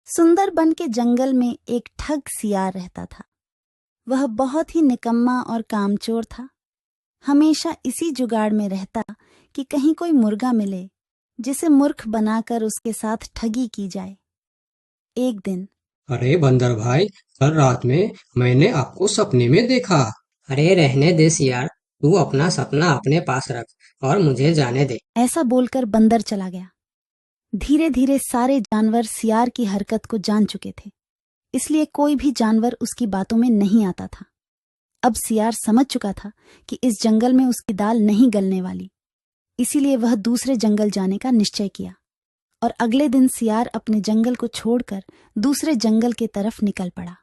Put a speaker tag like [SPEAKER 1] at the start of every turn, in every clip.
[SPEAKER 1] सुंदरबन के जंगल में एक ठग सियार रहता था। वह बहुत ही निकम्मा और कामचोर था। हमेशा इसी जुगाड़ में रहता कि कहीं कोई मुर्गा मिले जिसे मूर्ख बनाकर उसके साथ ठगी की जाए। एक दिन
[SPEAKER 2] अरे बंदर भाई, कल रात में मैंने आपको सपने में देखा। अरे रहने दे सियार, तू अपना सपना अपने पास रख और मुझे जाने दे।
[SPEAKER 1] ऐसा बोलकर बंदर चला गया। धीरे धीरे सारे जानवर सियार की हरकत को जान चुके थे, इसलिए कोई भी जानवर उसकी बातों में नहीं आता था। अब सियार समझ चुका था कि इस जंगल में उसकी दाल नहीं गलने वाली, इसीलिए वह दूसरे जंगल जाने का निश्चय किया और अगले दिन सियार अपने जंगल को छोड़कर दूसरे जंगल की तरफ निकल पड़ा।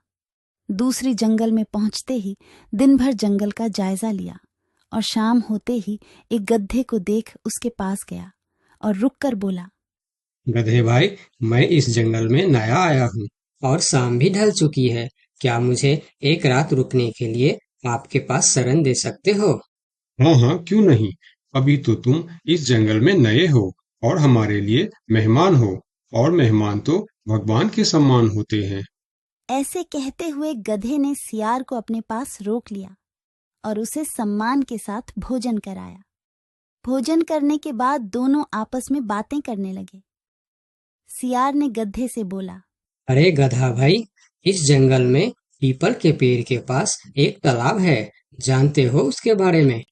[SPEAKER 1] दूसरी जंगल में पहुंचते ही दिन भर जंगल का जायजा लिया और शाम होते ही एक गधे को देख उसके पास गया और रुककर बोला,
[SPEAKER 2] गधे भाई, मैं इस जंगल में नया आया हूँ और शाम भी ढल चुकी है। क्या मुझे एक रात रुकने के लिए आपके पास शरण दे सकते हो?
[SPEAKER 3] हाँ हाँ, क्यों नहीं। अभी तो तुम इस जंगल में नए हो और हमारे लिए मेहमान हो, और मेहमान तो भगवान के समान होते हैं।
[SPEAKER 1] ऐसे कहते हुए गधे ने सियार को अपने पास रोक लिया और उसे सम्मान के साथ भोजन कराया। भोजन करने के बाद दोनों आपस में बातें करने लगे। सियार ने गधे से बोला,
[SPEAKER 2] अरे गधा भाई, इस जंगल में पीपल के पेड़ के पास एक तालाब है। जानते हो उसके बारे में?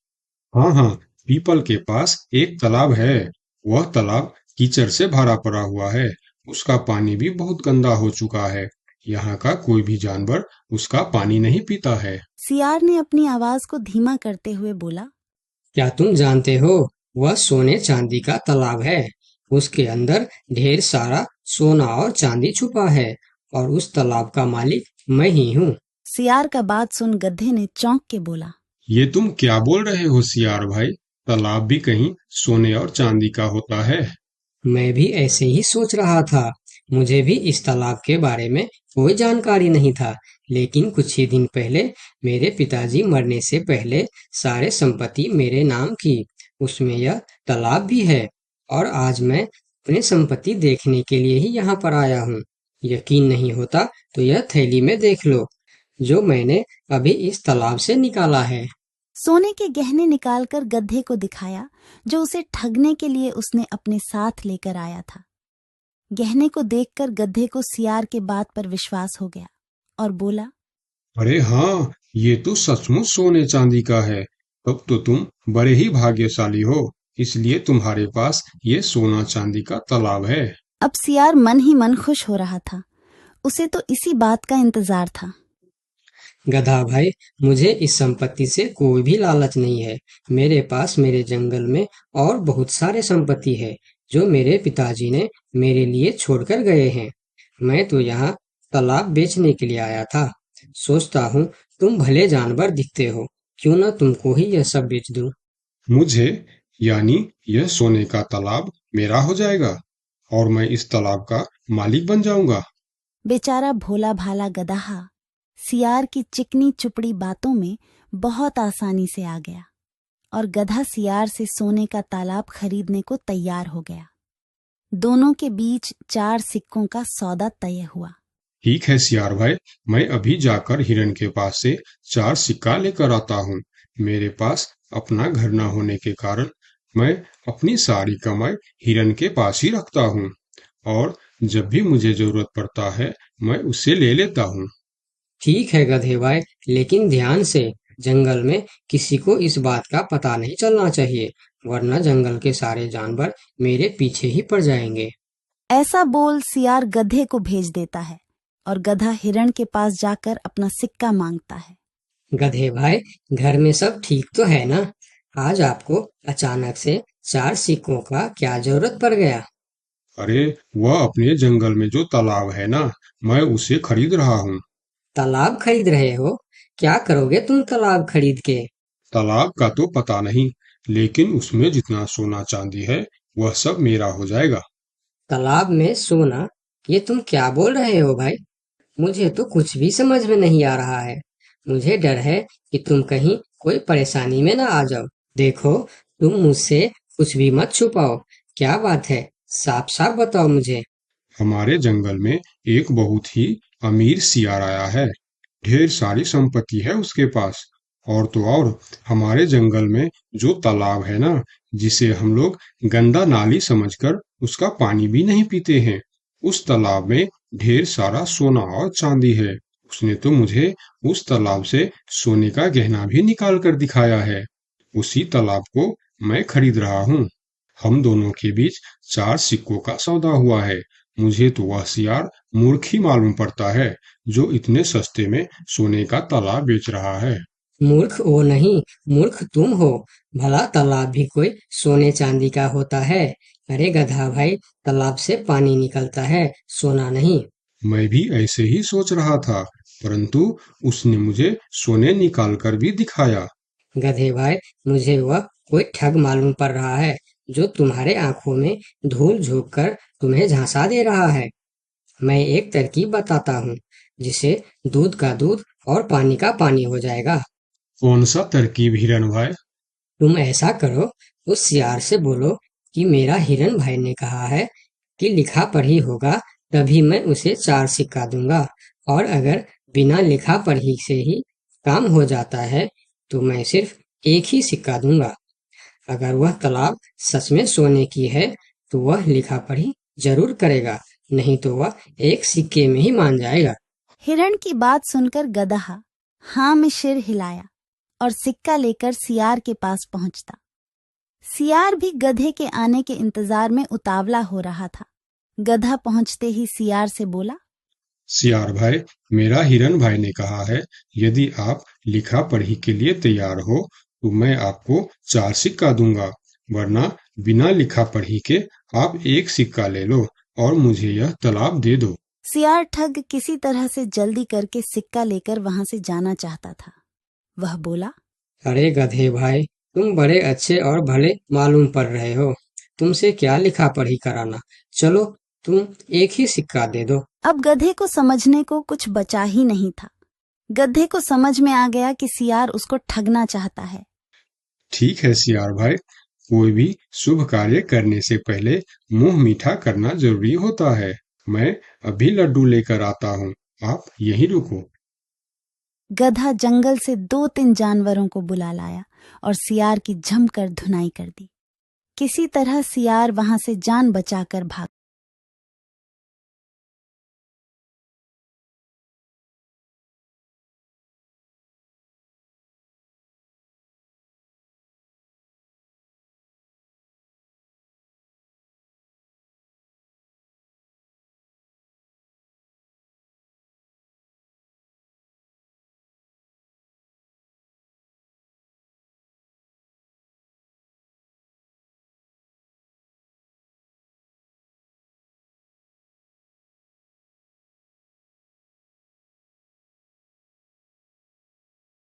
[SPEAKER 3] हाँ हाँ, पीपल के पास एक तालाब है। वह तालाब कीचड़ से भरा पड़ा हुआ है। उसका पानी भी बहुत गंदा हो चुका है। यहाँ का कोई भी जानवर उसका पानी नहीं पीता है।
[SPEAKER 1] सियार ने अपनी आवाज को धीमा करते हुए बोला,
[SPEAKER 2] क्या तुम जानते हो, वह सोने चांदी का तालाब है। उसके अंदर ढेर सारा सोना और चांदी छुपा है और उस तालाब का मालिक मैं ही हूँ।
[SPEAKER 1] सियार का बात सुन गधे ने चौंक के बोला,
[SPEAKER 3] ये तुम क्या बोल रहे हो सियार भाई? तालाब भी कहीं सोने और चांदी का होता है?
[SPEAKER 2] मैं भी ऐसे ही सोच रहा था। मुझे भी इस तालाब के बारे में कोई जानकारी नहीं था, लेकिन कुछ ही दिन पहले मेरे पिताजी मरने से पहले सारे संपत्ति मेरे नाम की। उसमें यह तालाब भी है और आज मैं अपने संपत्ति देखने के लिए ही यहाँ पर आया हूँ। यकीन नहीं होता तो यह थैली में देख लो, जो मैंने अभी इस तालाब से निकाला है।
[SPEAKER 1] सोने के गहने निकालकर गधे को दिखाया, जो उसे ठगने के लिए उसने अपने साथ लेकर आया था। गहने को देखकर गधे को सियार के बात पर विश्वास हो गया और बोला,
[SPEAKER 3] अरे हाँ, ये तो सचमुच सोने चांदी का है। तब तो तुम बड़े ही भाग्यशाली हो, इसलिए तुम्हारे पास ये सोना चांदी का तालाब है।
[SPEAKER 1] अब सियार मन ही मन खुश हो रहा था। उसे तो इसी बात का इंतजार था।
[SPEAKER 2] गधा भाई, मुझे इस संपत्ति से कोई भी लालच नहीं है। मेरे पास मेरे जंगल में और बहुत सारे संपत्ति है जो मेरे पिताजी ने मेरे लिए छोड़कर गए हैं। मैं तो यहाँ तालाब बेचने के लिए आया था। सोचता हूँ तुम भले जानवर दिखते हो, क्यों ना तुमको ही यह सब बेच दूं।
[SPEAKER 3] मुझे, यानी यह सोने का तालाब मेरा हो जाएगा और मैं इस तालाब का मालिक बन जाऊंगा।
[SPEAKER 1] बेचारा भोला भाला गदहा सियार की चिकनी चुपड़ी बातों में बहुत आसानी से आ गया और गधा सियार से सोने का तालाब खरीदने को तैयार हो गया। दोनों के बीच 4 सिक्कों का सौदा तय हुआ।
[SPEAKER 3] ठीक है सियार भाई, मैं अभी जाकर हिरन के पास से 4 सिक्का लेकर आता हूँ। मेरे पास अपना घर न होने के कारण मैं अपनी सारी कमाई हिरन के पास ही रखता हूँ, और जब भी मुझे जरूरत पड़ता है मैं उससे ले लेता हूँ।
[SPEAKER 2] ठीक है गधे भाई, लेकिन ध्यान से, जंगल में किसी को इस बात का पता नहीं चलना चाहिए, वरना जंगल के सारे जानवर मेरे पीछे ही पड़ जाएंगे।
[SPEAKER 1] ऐसा बोल सियार गधे को भेज देता है और गधा हिरण के पास जाकर अपना सिक्का मांगता है।
[SPEAKER 2] गधे भाई, घर में सब ठीक तो है ना? आज आपको अचानक से 4 सिक्कों का क्या जरूरत पड़ गया?
[SPEAKER 3] अरे, वह अपने जंगल में जो तालाब है ना, मैं उसे खरीद रहा हूँ।
[SPEAKER 2] तालाब खरीद रहे हो? क्या करोगे तुम तालाब खरीद के?
[SPEAKER 3] तालाब का तो पता नहीं, लेकिन उसमें जितना सोना चांदी है वह सब मेरा हो जाएगा।
[SPEAKER 2] तालाब में सोना? ये तुम क्या बोल रहे हो भाई? मुझे तो कुछ भी समझ में नहीं आ रहा है। मुझे डर है कि तुम कहीं कोई परेशानी में ना आ जाओ। देखो, तुम मुझसे कुछ भी मत छुपाओ। क्या बात है? साफ साफ बताओ मुझे।
[SPEAKER 3] हमारे जंगल में एक बहुत ही अमीर सियार आया है। ढेर सारी संपत्ति है उसके पास। और तो और हमारे जंगल में जो तालाब है ना, जिसे हम लोग गंदा नाली समझकर उसका पानी भी नहीं पीते हैं, उस तालाब में ढेर सारा सोना और चांदी है। उसने तो मुझे उस तालाब से सोने का गहना भी निकाल कर दिखाया है। उसी तालाब को मैं खरीद रहा हूँ। हम दोनों के बीच 4 सिक्कों का सौदा हुआ है। मुझे तो वह सियार मूर्ख ही मालूम पड़ता है, जो इतने सस्ते में सोने का तालाब बेच रहा है।
[SPEAKER 2] मूर्ख वो नहीं, मूर्ख तुम हो। भला तालाब भी कोई सोने चांदी का होता है? अरे गधा भाई, तालाब से पानी निकलता है, सोना नहीं।
[SPEAKER 3] मैं भी ऐसे ही सोच रहा था, परंतु उसने मुझे सोने निकाल कर भी दिखाया।
[SPEAKER 2] गधे भाई, मुझे वह कोई ठग मालूम पड़ रहा है, जो तुम्हारे आंखों में धूल झोंक कर तुम्हें झांसा दे रहा है। मैं एक तरकीब बताता हूँ, जिसे दूध का दूध और पानी का पानी हो जाएगा।
[SPEAKER 3] कौन सा तरकीब हिरन भाई?
[SPEAKER 2] तुम ऐसा करो, उस सियार से बोलो कि मेरा हिरन भाई ने कहा है कि लिखा पढ़ी होगा तभी मैं उसे 4 सिक्का दूंगा, और अगर बिना लिखा पढ़ी से ही काम हो जाता है तो मैं सिर्फ एक ही सिक्का दूंगा। अगर वह तालाब सच में सोने की है तो वह लिखा पढ़ी जरूर करेगा, नहीं तो वह एक सिक्के में ही मान जाएगा।
[SPEAKER 1] हिरण की बात सुनकर गधा हाँ में सिर हिलाया और सिक्का लेकर सियार के पास पहुंचता। सियार भी गधे के आने के इंतजार में उतावला हो रहा था। गधा पहुंचते ही सियार से बोला,
[SPEAKER 3] सियार भाई, मेरा हिरन भाई ने कहा है, यदि आप लिखा पढ़ी के लिए तैयार हो तो मैं आपको 4 सिक्का दूंगा, वरना बिना लिखा पढ़ी के आप एक सिक्का ले लो और मुझे यह तालाब दे दो।
[SPEAKER 1] सियार ठग किसी तरह से जल्दी करके सिक्का लेकर वहां से जाना चाहता था। वह बोला,
[SPEAKER 2] अरे गधे भाई, तुम बड़े अच्छे और भले मालूम पड़ रहे हो, तुमसे क्या लिखा पढ़ी कराना। चलो, तुम एक ही सिक्का दे दो।
[SPEAKER 1] अब गधे को समझने को कुछ बचा ही नहीं था। गधे को समझ में आ गया कि सियार उसको ठगना चाहता है।
[SPEAKER 3] ठीक है सियार भाई, कोई भी शुभ कार्य करने से पहले मुंह मीठा करना जरूरी होता है। मैं अभी लड्डू लेकर आता हूँ, आप यहीं रुको।
[SPEAKER 1] गधा जंगल से 2-3 जानवरों को बुला लाया और सियार की जमकर धुनाई कर दी। किसी तरह सियार वहां से जान बचाकर भाग